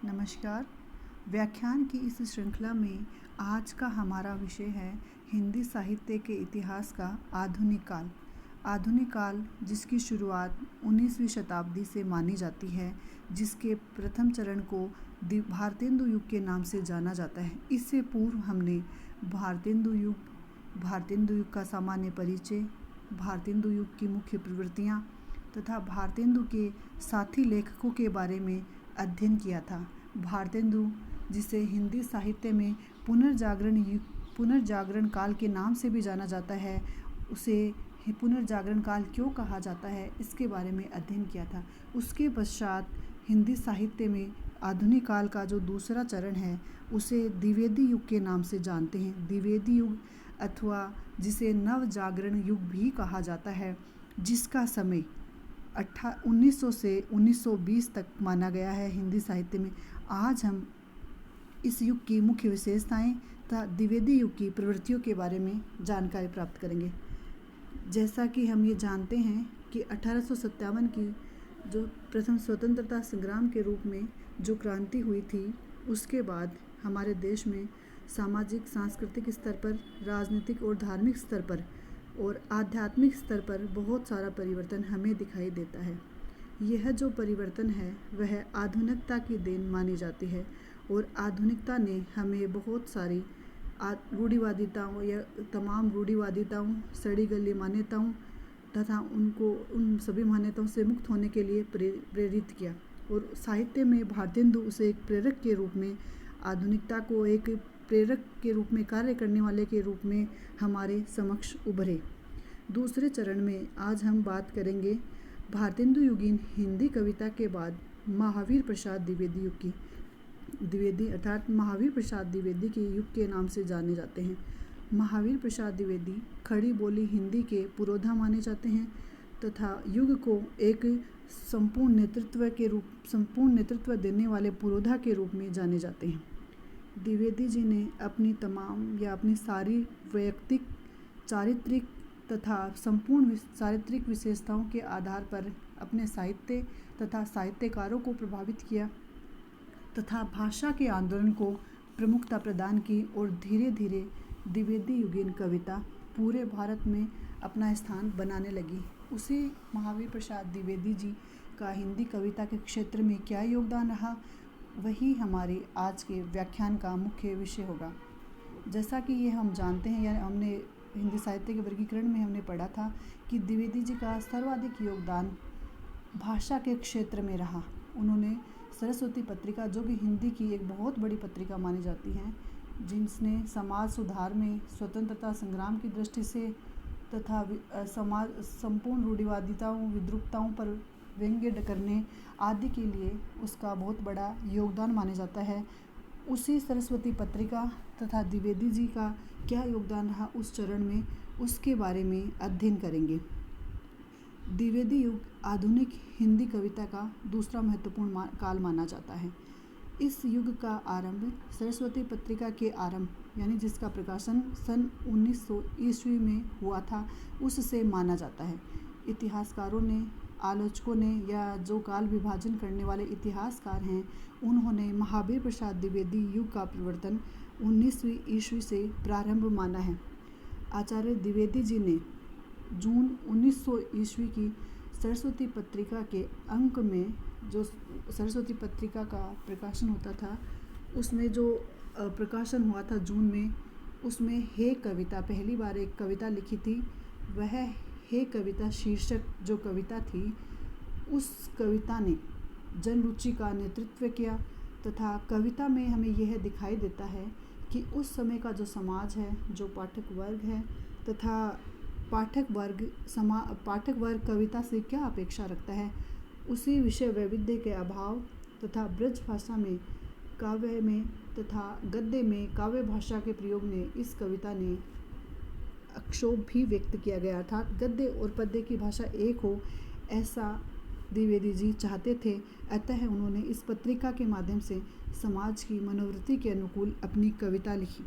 नमस्कार। व्याख्यान की इस श्रृंखला में आज का हमारा विषय है हिंदी साहित्य के इतिहास का आधुनिक काल। आधुनिक काल जिसकी शुरुआत 19वीं शताब्दी से मानी जाती है, जिसके प्रथम चरण को भारतेंदु युग के नाम से जाना जाता है। इससे पूर्व हमने भारतेंदु युग का सामान्य परिचय, भारतेंदु युग की मुख्य प्रवृत्तियाँ तथा भारतेंदु के साथी लेखकों के बारे में अध्ययन किया था। भारतेंदु, जिसे हिंदी साहित्य में पुनर्जागरण काल के नाम से भी जाना जाता है, उसे पुनर्जागरण काल क्यों कहा जाता है, इसके बारे में अध्ययन किया था। उसके पश्चात हिंदी साहित्य में आधुनिक काल का जो दूसरा चरण है, उसे द्विवेदी युग के नाम से जानते हैं। द्विवेदी युग अथवा जिसे नवजागरण युग भी कहा जाता है, जिसका समय 1900 से 1920 तक माना गया है हिंदी साहित्य में। आज हम इस युग की मुख्य विशेषताएं तथा द्विवेदी युग की प्रवृत्तियों के बारे में जानकारी प्राप्त करेंगे। जैसा कि हम ये जानते हैं कि 1857 की जो प्रथम स्वतंत्रता संग्राम के रूप में जो क्रांति हुई थी, उसके बाद हमारे देश में सामाजिक सांस्कृतिक स्तर पर, राजनीतिक और धार्मिक स्तर पर और आध्यात्मिक स्तर पर बहुत सारा परिवर्तन हमें दिखाई देता है। यह जो परिवर्तन है वह आधुनिकता की देन मानी जाती है और आधुनिकता ने हमें बहुत सारी रूढ़िवादिताओं या तमाम रूढ़िवादिताओं, सड़ी गली मान्यताओं तथा उन सभी मान्यताओं से मुक्त होने के लिए प्रेरित किया। और साहित्य में भारतेंदु उसे एक प्रेरक के रूप में, आधुनिकता को एक प्रेरक के रूप में, कार्य करने वाले के रूप में हमारे समक्ष उभरे। दूसरे चरण में आज हम बात करेंगे भारतेंदु युगीन हिंदी कविता के बाद महावीर प्रसाद द्विवेदी युग की। द्विवेदी अर्थात महावीर प्रसाद द्विवेदी के युग के नाम से जाने जाते हैं। महावीर प्रसाद द्विवेदी खड़ी बोली हिंदी के पुरोधा माने जाते हैं तथा युग को एक संपूर्ण नेतृत्व देने वाले पुरोधा के रूप में जाने जाते हैं। द्विवेदी जी ने अपनी सारी वैयक्तिक, चारित्रिक तथा संपूर्ण चारित्रिक विशेषताओं के आधार पर अपने साहित्य तथा साहित्यकारों को प्रभावित किया तथा भाषा के आंदोलन को प्रमुखता प्रदान की और धीरे धीरे द्विवेदी युगीन कविता पूरे भारत में अपना स्थान बनाने लगी। उसी महावीर प्रसाद द्विवेदी जी का हिंदी कविता के क्षेत्र में क्या योगदान रहा, वही हमारे आज के व्याख्यान का मुख्य विषय होगा। जैसा कि ये हम जानते हैं, या हमने हिंदी साहित्य के वर्गीकरण में हमने पढ़ा था कि द्विवेदी जी का सर्वाधिक योगदान भाषा के क्षेत्र में रहा। उन्होंने सरस्वती पत्रिका, जो कि हिंदी की एक बहुत बड़ी पत्रिका मानी जाती है, जिसने समाज सुधार में, स्वतंत्रता संग्राम की दृष्टि से तथा संपूर्ण रूढ़िवादिताओं, विद्रूपताओं पर व्यंग्य करने आदि के लिए उसका बहुत बड़ा योगदान माना जाता है। उसी सरस्वती पत्रिका तथा द्विवेदी जी का क्या योगदान रहा उस चरण में, उसके बारे में अध्ययन करेंगे। द्विवेदी युग आधुनिक हिंदी कविता का दूसरा महत्वपूर्ण काल माना जाता है। इस युग का आरंभ सरस्वती पत्रिका के आरंभ, यानी जिसका प्रकाशन सन 1900 ईस्वी में हुआ था, उससे माना जाता है। इतिहासकारों ने, आलोचकों ने, या जो काल विभाजन करने वाले इतिहासकार हैं, उन्होंने महावीर प्रसाद द्विवेदी युग का प्रवर्तन 19वीं ईस्वी से प्रारंभ माना है। आचार्य द्विवेदी जी ने जून 1900 ईस्वी की सरस्वती पत्रिका के अंक में, जो सरस्वती पत्रिका का प्रकाशन होता था, उसमें जो प्रकाशन हुआ था जून में, उसमें हे कविता, पहली बार एक कविता लिखी थी। वह हे कविता शीर्षक जो कविता थी, उस कविता ने जन रुचि का नेतृत्व किया तथा कविता में हमें यह दिखाई देता है कि उस समय का जो समाज है, जो पाठक वर्ग है तथा पाठक वर्ग कविता से क्या अपेक्षा रखता है, उसी विषय वैविध्य के अभाव तथा ब्रज भाषा में, काव्य में तथा गद्य में काव्य भाषा के प्रयोग ने इस कविता ने अक्षोभ भी व्यक्त किया गया, अर्थात गद्य और पद्य की भाषा एक हो, ऐसा द्विवेदी जी चाहते थे। अतः उन्होंने इस पत्रिका के माध्यम से समाज की मनोवृत्ति के अनुकूल अपनी कविता लिखी।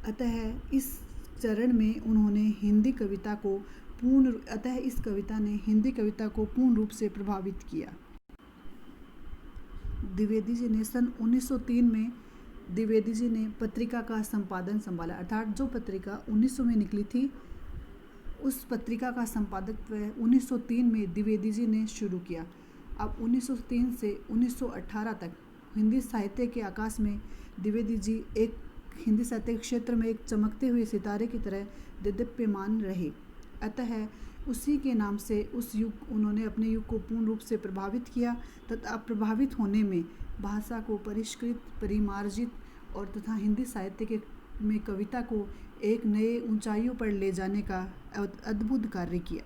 अतः इस चरण में उन्होंने इस कविता ने हिंदी कविता को पूर्ण रूप से प्रभावित किया। द्विवेदी जी ने सन 1903 में द्विवेदी जी ने पत्रिका का संपादन संभाला, अर्थात जो पत्रिका 1900 में निकली थी उस पत्रिका का संपादक 1903 में द्विवेदी जी ने शुरू किया। अब 1903 से 1918 तक हिंदी साहित्य के आकाश में द्विवेदी जी एक हिंदी साहित्य क्षेत्र में एक चमकते हुए सितारे की तरह देदीप्यमान रहे। अतः उसी के नाम से उन्होंने अपने युग को पूर्ण रूप से प्रभावित किया तथा प्रभावित होने में भाषा को परिष्कृत, परिमार्जित और तथा हिंदी साहित्य में कविता को एक नए ऊंचाइयों पर ले जाने का अद्भुत कार्य किया।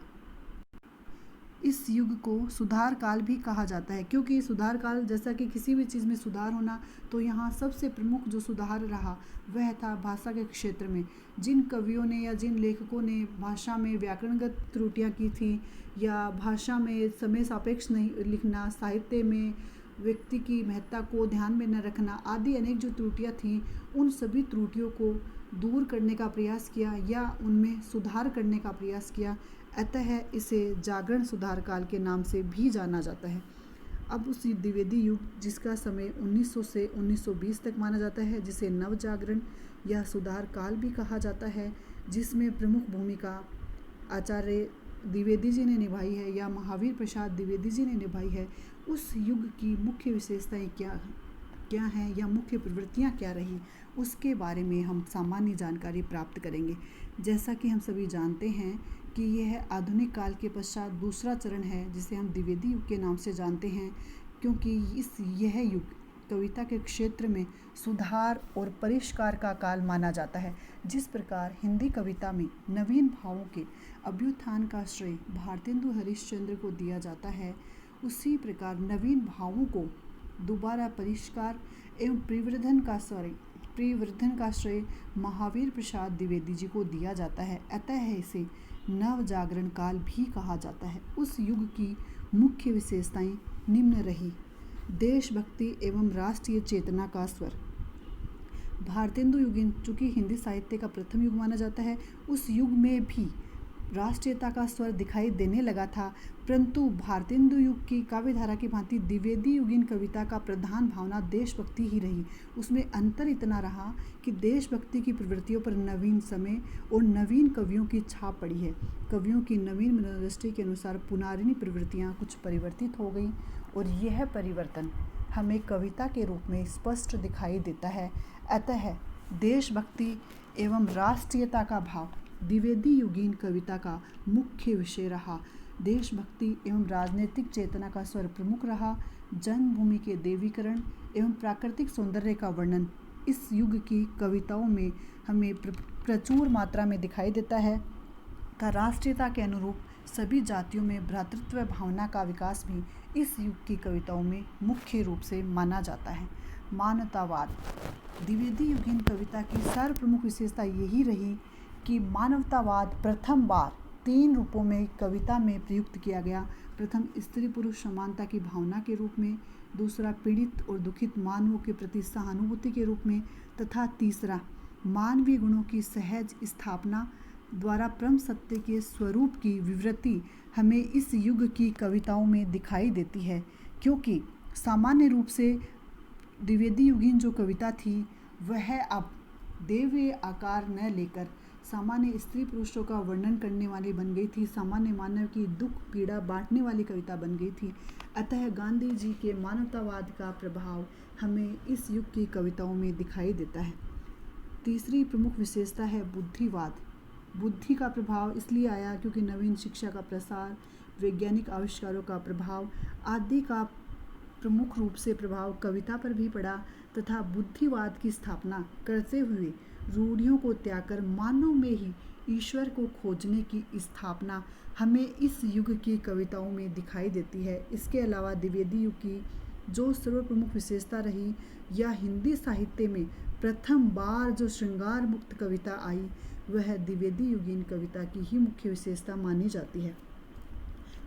इस युग को सुधार काल भी कहा जाता है, क्योंकि सुधार काल, जैसा कि किसी भी चीज़ में सुधार होना, तो यहाँ सबसे प्रमुख जो सुधार रहा वह था भाषा के क्षेत्र में। जिन कवियों ने या जिन लेखकों ने भाषा में व्याकरणगत त्रुटियाँ की थी या भाषा में समय सापेक्ष नहीं लिखना, साहित्य में व्यक्ति की महत्ता को ध्यान में न रखना आदि अनेक जो त्रुटियाँ थीं, उन सभी त्रुटियों को दूर करने का प्रयास किया या उनमें सुधार करने का प्रयास किया। अतः इसे जागरण सुधार काल के नाम से भी जाना जाता है। अब उसी द्विवेदी युग, जिसका समय 1900 से 1920 तक माना जाता है, जिसे नव जागरण या सुधार काल भी कहा जाता है, जिसमें प्रमुख भूमिका आचार्य द्विवेदी जी ने निभाई है या महावीर प्रसाद द्विवेदी जी ने निभाई है, उस युग की मुख्य विशेषताएं क्या हैं या मुख्य प्रवृत्तियां क्या रही, उसके बारे में हम सामान्य जानकारी प्राप्त करेंगे। जैसा कि हम सभी जानते हैं कि यह आधुनिक काल के पश्चात दूसरा चरण है, जिसे हम द्विवेदी युग के नाम से जानते हैं, क्योंकि यह युग कविता के क्षेत्र में सुधार और परिष्कार का काल माना जाता है। जिस प्रकार हिंदी कविता में नवीन भावों के अभ्युत्थान का श्रेय भारतेंदु हरिश्चंद्र को दिया जाता है, उसी प्रकार नवीन भावों को दोबारा परिष्कार एवं परिवर्धन का श्रेय महावीर प्रसाद द्विवेदी जी को दिया जाता है। अतः इसे नव जागरण काल भी कहा जाता है। उस युग की मुख्य विशेषताएं निम्न रही। देशभक्ति एवं राष्ट्रीय चेतना का स्वर। भारतेंदु युगीन, चूँकि हिंदी साहित्य का प्रथम युग माना जाता है, उस युग में भी राष्ट्रीयता का स्वर दिखाई देने लगा था, परंतु भारतेंदु युग की काव्यधारा की भांति द्विवेदी युगीन कविता का प्रधान भावना देशभक्ति ही रही। उसमें अंतर इतना रहा कि देशभक्ति की प्रवृत्तियों पर नवीन समय और नवीन कवियों की छाप पड़ी है। कवियों की नवीन मनोदृष्टि के अनुसार पुनारिनी प्रवृत्तियाँ कुछ परिवर्तित हो गई और यह परिवर्तन हमें कविता के रूप में स्पष्ट दिखाई देता है। अतः देशभक्ति एवं राष्ट्रीयता का भाव द्विवेदी युगीन कविता का मुख्य विषय रहा। देशभक्ति एवं राजनीतिक चेतना का स्वर प्रमुख रहा। जन्मभूमि के देवीकरण एवं प्राकृतिक सौंदर्य का वर्णन इस युग की कविताओं में हमें प्रचुर मात्रा में दिखाई देता है तथा राष्ट्रीयता के अनुरूप सभी जातियों में भ्रातृत्व भावना का विकास भी इस युग की कविताओं में मुख्य रूप से माना जाता है। मानवतावाद। द्विवेदी युगीन कविता की सर्वप्रमुख विशेषता यही रही कि मानवतावाद प्रथम बार 3 रूपों में कविता में प्रयुक्त किया गया। प्रथम स्त्री पुरुष समानता की भावना के रूप में, दूसरा पीड़ित और दुखित मानवों के प्रति सहानुभूति के रूप में, तथा तीसरा मानवीय गुणों की सहज स्थापना द्वारा परम सत्य के स्वरूप की विवृत्ति हमें इस युग की कविताओं में दिखाई देती है। क्योंकि सामान्य रूप से द्विवेदी युगीन जो कविता थी वह अब दैवीय आकार न लेकर सामान्य स्त्री पुरुषों का वर्णन करने वाली बन गई थी, सामान्य मानव की दुख पीड़ा बांटने वाली कविता बन गई थी। अतः गांधी जी के मानवतावाद का प्रभाव हमें इस युग की कविताओं में दिखाई देता है। तीसरी प्रमुख विशेषता है बुद्धिवाद। बुद्धि का प्रभाव इसलिए आया क्योंकि नवीन शिक्षा का प्रसार, वैज्ञानिक आविष्कारों का प्रभाव आदि का प्रमुख रूप से प्रभाव कविता पर भी पड़ा तथा बुद्धिवाद की स्थापना करते हुए रूढ़ियों को त्याग कर मानव में ही ईश्वर को खोजने की स्थापना हमें इस युग की कविताओं में दिखाई देती है। इसके अलावा द्विवेदी युग की जो सर्वप्रमुख विशेषता रही या हिंदी साहित्य में प्रथम बार जो श्रृंगार मुक्त कविता आई वह द्विवेदी युगीन कविता की ही मुख्य विशेषता मानी जाती है।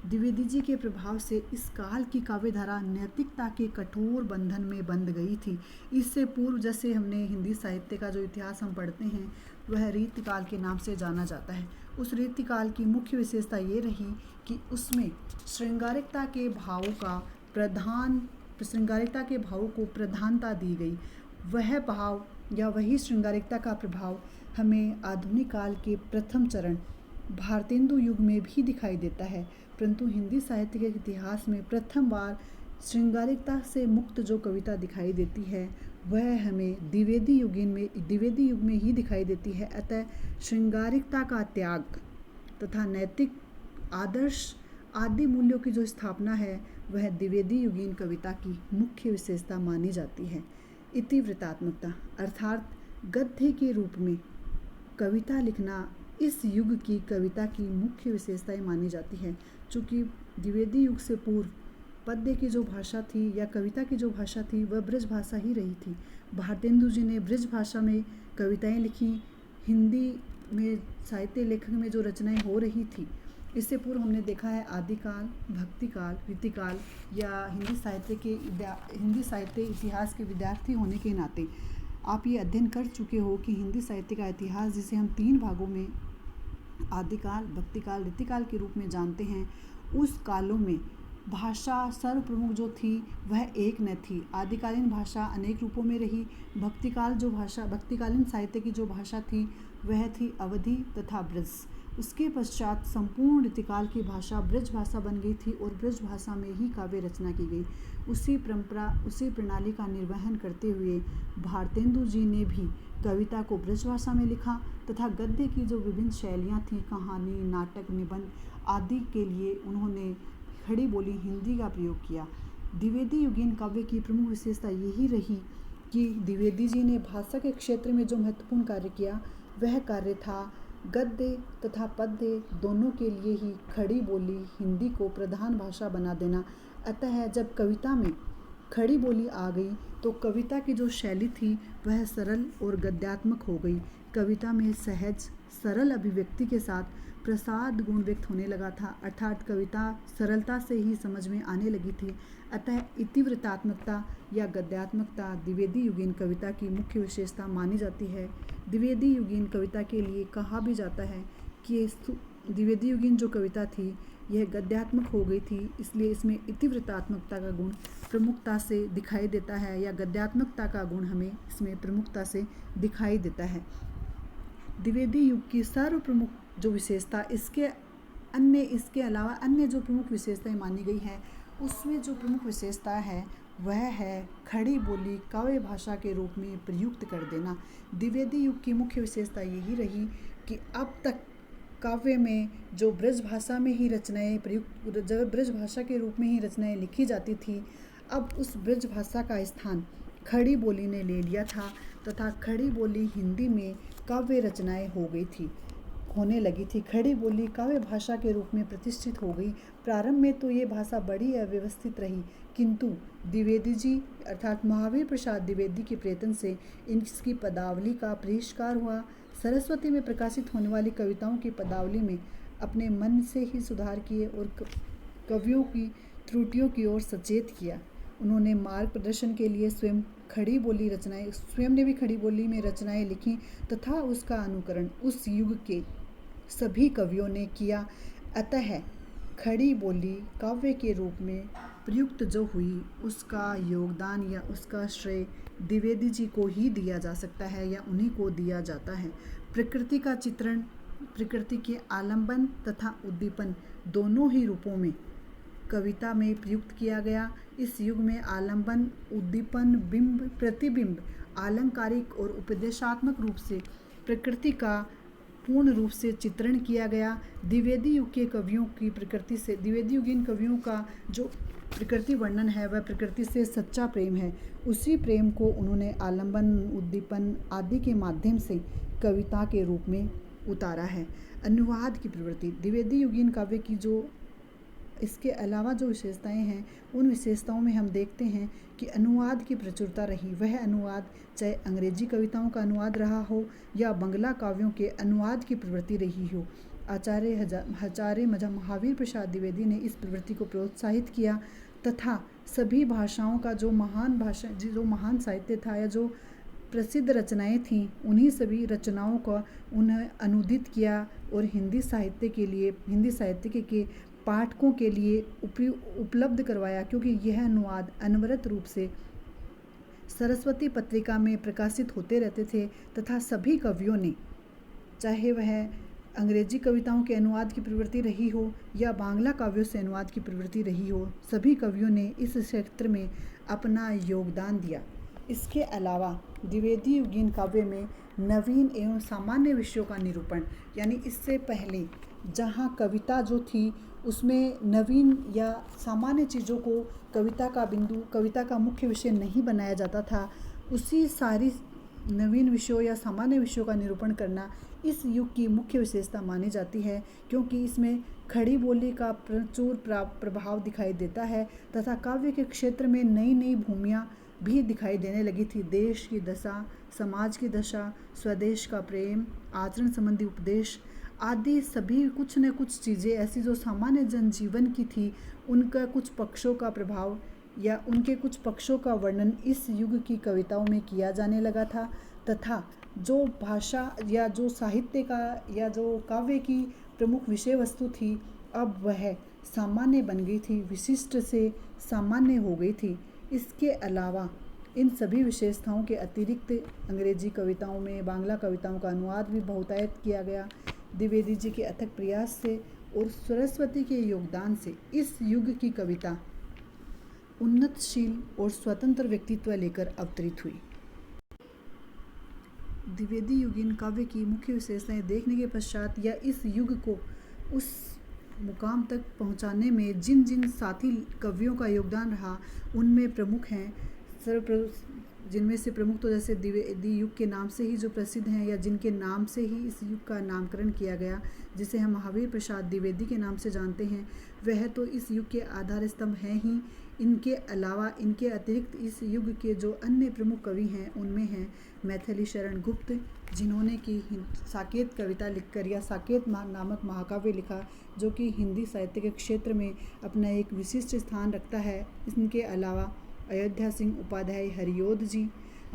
द्विवेदी जी के प्रभाव से इस काल की काव्यधारा नैतिकता के कठोर बंधन में बंध गई थी। इससे पूर्व जैसे हमने हिंदी साहित्य का जो इतिहास हम पढ़ते हैं वह रीतिकाल के नाम से जाना जाता है। उस रीतिकाल की मुख्य विशेषता ये रही कि उसमें श्रृंगारिकता के भावों का प्रधान श्रृंगारिकता के भावों को प्रधानता दी गई। वह भाव या वही श्रृंगारिकता का प्रभाव हमें आधुनिक काल के प्रथम चरण भारतेंदु युग में भी दिखाई देता है, परंतु हिंदी साहित्य के इतिहास में प्रथम बार श्रृंगारिकता से मुक्त जो कविता दिखाई देती है वह हमें द्विवेदी युग में ही दिखाई देती है। अतः श्रृंगारिकता का त्याग तथा नैतिक आदर्श आदि मूल्यों की जो स्थापना है वह द्विवेदी युगीन कविता की मुख्य विशेषता मानी जाती है। इतिवृत्तात्मकता अर्थात गद्य के रूप में कविता लिखना इस युग की कविता की मुख्य विशेषताएं मानी जाती है। चूँकि द्विवेदी युग से पूर्व पद्य की जो भाषा थी या कविता की जो भाषा थी वह ब्रज भाषा ही रही थी। भारतेंदु जी ने ब्रज भाषा में कविताएं लिखी। हिंदी में साहित्य लेखन में जो रचनाएं हो रही थी, इससे पूर्व हमने देखा है आदिकाल, भक्तिकाल, रीतिकाल या हिंदी साहित्य इतिहास के विद्यार्थी होने के नाते आप ये अध्ययन कर चुके हो कि हिंदी साहित्य का इतिहास जिसे हम 3 भागों में आदिकाल, भक्तिकाल, रीतिकाल के रूप में जानते हैं, उस कालों में भाषा सर्वप्रमुख जो थी वह एक न थी। आदिकालीन भाषा अनेक रूपों में रही। भक्तिकालीन साहित्य की जो भाषा थी वह थी अवधी तथा ब्रज। उसके पश्चात संपूर्ण रीतिकाल की भाषा ब्रज भाषा बन गई थी और ब्रज भाषा में ही काव्य रचना की गई। उसी प्रणाली का निर्वहन करते हुए भारतेंदु जी ने भी कविता को ब्रज भाषा में लिखा तथा गद्य की जो विभिन्न शैलियाँ थीं, कहानी, नाटक, निबंध आदि के लिए उन्होंने खड़ी बोली हिंदी का प्रयोग किया। द्विवेदी युगीन काव्य की प्रमुख विशेषता यही रही कि द्विवेदी जी ने भाषा के क्षेत्र में जो महत्वपूर्ण कार्य किया वह कार्य था गद्य तथा पद्य दोनों के लिए ही खड़ी बोली हिंदी को प्रधान भाषा बना देना। अतः जब कविता में खड़ी बोली आ गई तो कविता की जो शैली थी वह सरल और गद्यात्मक हो गई। कविता में सहज सरल अभिव्यक्ति के साथ प्रसाद गुण व्यक्त होने लगा था, अर्थात कविता सरलता से ही समझ में आने लगी थी। अतः इतिवृत्तात्मकता या गद्यात्मकता द्विवेदी युगीन कविता की मुख्य विशेषता मानी जाती है। द्विवेदी युगीन कविता के लिए कहा भी जाता है कि द्विवेदी युगीन जो कविता थी यह गद्यात्मक हो गई थी, इसलिए इसमें इतिवृत्तात्मकता का गुण प्रमुखता से दिखाई देता है या गद्यात्मकता का गुण हमें इसमें प्रमुखता से दिखाई देता है। द्विवेदी युग की सर्वप्रमुख जो विशेषता इसके अलावा अन्य जो प्रमुख विशेषताएं मानी गई है उसमें जो प्रमुख विशेषता है वह है खड़ी बोली काव्य भाषा के रूप में प्रयुक्त कर देना। द्विवेदी युग की मुख्य विशेषता यही रही कि अब तक काव्य में जो ब्रज भाषा में ही रचनाएं ब्रज भाषा के रूप में ही रचनाएं लिखी जाती थी, अब उस ब्रज भाषा का स्थान खड़ी बोली ने ले लिया था तथा खड़ी बोली हिंदी में काव्य रचनाएं होने लगी थी। खड़ी बोली काव्य भाषा के रूप में प्रतिष्ठित हो गई। प्रारंभ में तो ये भाषा बड़ी अव्यवस्थित रही, किंतु द्विवेदी जी अर्थात महावीर प्रसाद द्विवेदी के प्रयत्न से इसकी पदावली का परिष्कार हुआ। सरस्वती में प्रकाशित होने वाली कविताओं की पदावली में अपने मन से ही सुधार किए और कवियों की त्रुटियों की ओर सचेत किया। उन्होंने मार्ग प्रदर्शन के लिए स्वयं ने भी खड़ी बोली में रचनाएं लिखी तथा उसका अनुकरण उस युग के सभी कवियों ने किया। अतः खड़ी बोली काव्य के रूप में प्रयुक्त जो हुई उसका योगदान या उसका श्रेय द्विवेदी जी को ही दिया जा सकता है या उन्हीं को दिया जाता है। प्रकृति का चित्रण, प्रकृति के आलंबन तथा उद्दीपन दोनों ही रूपों में कविता में प्रयुक्त किया गया। इस युग में आलंबन, उद्दीपन, बिंब, प्रतिबिंब आलंकारिक और उपदेशात्मक रूप से प्रकृति का पूर्ण रूप से चित्रण किया गया। द्विवेदी युगीन कवियों का जो प्रकृति वर्णन है वह प्रकृति से सच्चा प्रेम है। उसी प्रेम को उन्होंने आलंबन, उद्दीपन आदि के माध्यम से कविता के रूप में उतारा है। अनुवाद की प्रवृत्ति द्विवेदी युगीन काव्य की जो इसके अलावा जो विशेषताएं हैं उन विशेषताओं में हम देखते हैं कि अनुवाद की प्रचुरता रही। वह अनुवाद चाहे अंग्रेजी कविताओं का अनुवाद रहा हो या बंगला काव्यों के अनुवाद की प्रवृत्ति रही हो। आचार्य महावीर प्रसाद द्विवेदी ने इस प्रवृत्ति को प्रोत्साहित किया तथा सभी भाषाओं का जो महान साहित्य था या जो प्रसिद्ध रचनाएं थीं उन्हीं सभी रचनाओं का उन्हें अनुदित किया और हिंदी साहित्य के पाठकों के लिए उपलब्ध करवाया, क्योंकि यह अनुवाद अनवरत रूप से सरस्वती पत्रिका में प्रकाशित होते रहते थे तथा सभी कवियों ने, चाहे वह अंग्रेजी कविताओं के अनुवाद की प्रवृत्ति रही हो या बांग्ला काव्यों से अनुवाद की प्रवृत्ति रही हो, सभी कवियों ने इस क्षेत्र में अपना योगदान दिया। इसके अलावा द्विवेदी युगीन काव्य में नवीन एवं सामान्य विषयों का निरूपण, यानी इससे पहले जहाँ कविता जो थी उसमें नवीन या सामान्य चीज़ों को कविता का बिंदु, कविता का मुख्य विषय नहीं बनाया जाता था, उसी सारी नवीन विषयों या सामान्य विषयों का निरूपण करना इस युग की मुख्य विशेषता मानी जाती है, क्योंकि इसमें खड़ी बोली का प्रचुर प्रभाव दिखाई देता है तथा काव्य के क्षेत्र में नई नई भूमियाँ भी दिखाई देने लगी थी। देश की दशा, समाज की दशा, स्वदेश का प्रेम, आचरण संबंधी उपदेश आदि सभी कुछ न कुछ चीज़ें ऐसी जो सामान्य जनजीवन की थी, उनका कुछ पक्षों का प्रभाव या उनके कुछ पक्षों का वर्णन इस युग की कविताओं में किया जाने लगा था तथा जो भाषा या जो साहित्य का या जो काव्य की प्रमुख विषय वस्तु थी, अब वह सामान्य बन गई थी, विशिष्ट से सामान्य हो गई थी। इसके अलावा इन सभी विशेषताओं के अतिरिक्त अंग्रेजी कविताओं में बांग्ला कविताओं का अनुवाद भी बहुतायत किया गया। द्विवेदी जी के अथक प्रयास से और सरस्वती के योगदान से इस युग की कविता उन्नतशील और स्वतंत्र व्यक्तित्व लेकर अवतरित हुई। द्विवेदी युगीन काव्य की मुख्य विशेषताएं देखने के पश्चात या इस युग को उस मुकाम तक पहुंचाने में जिन जिन साथी कवियों का योगदान रहा, उनमें प्रमुख हैं जिनमें से प्रमुख तो जैसे द्विवेदी युग के नाम से ही जो प्रसिद्ध हैं या जिनके नाम से ही इस युग का नामकरण किया गया, जिसे हम महावीर प्रसाद द्विवेदी के नाम से जानते हैं, वह तो इस युग के आधार स्तंभ हैं ही। इनके अलावा इनके अतिरिक्त इस युग के जो अन्य प्रमुख कवि हैं उनमें हैं मैथिली शरण गुप्त, जिन्होंने कि साकेत कविता लिखकर या साकेत नामक महाकाव्य लिखा, जो कि हिंदी साहित्य के क्षेत्र में अपना एक विशिष्ट स्थान रखता है। इनके अलावा अयोध्या सिंह उपाध्याय हरियोध जी,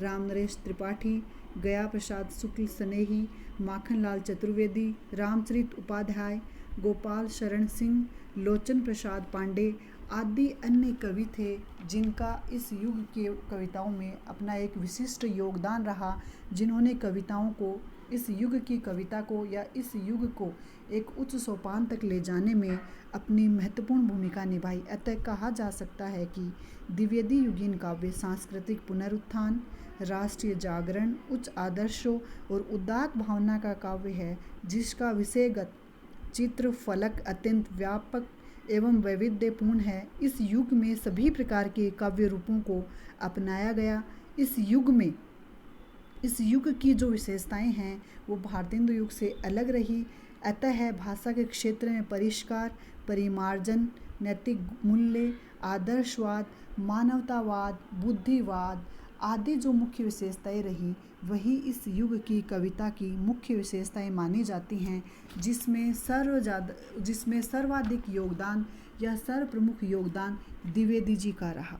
राम नरेश त्रिपाठी, गया प्रसाद शुक्ल स्नेही, माखनलाल चतुर्वेदी, रामचरित उपाध्याय, गोपाल शरण सिंह, लोचन प्रसाद पांडे आदि अन्य कवि थे, जिनका इस युग के कविताओं में अपना एक विशिष्ट योगदान रहा, जिन्होंने कविताओं को, इस युग की कविता को या इस युग को एक उच्च सोपान तक ले जाने में अपनी महत्वपूर्ण भूमिका निभाई। अतः कहा जा सकता है कि द्विवेदी युगीन काव्य सांस्कृतिक पुनरुत्थान, राष्ट्रीय जागरण, उच्च आदर्शों और उदात्त भावना का काव्य है, जिसका विषयगत चित्र फलक अत्यंत व्यापक एवं वैविध्यपूर्ण है। इस युग में सभी प्रकार के काव्य रूपों को अपनाया गया। इस युग की जो विशेषताएं हैं वो भारतेंदु युग से अलग रही। अतः भाषा के क्षेत्र में परिष्कार, परिमार्जन, नैतिक मूल्य, आदर्शवाद, मानवतावाद, बुद्धिवाद आदि जो मुख्य विशेषताएं रही, वही इस युग की कविता की मुख्य विशेषताएं मानी जाती हैं, जिसमें सर्वाधिक योगदान या सर्वप्रमुख योगदान द्विवेदी जी का रहा।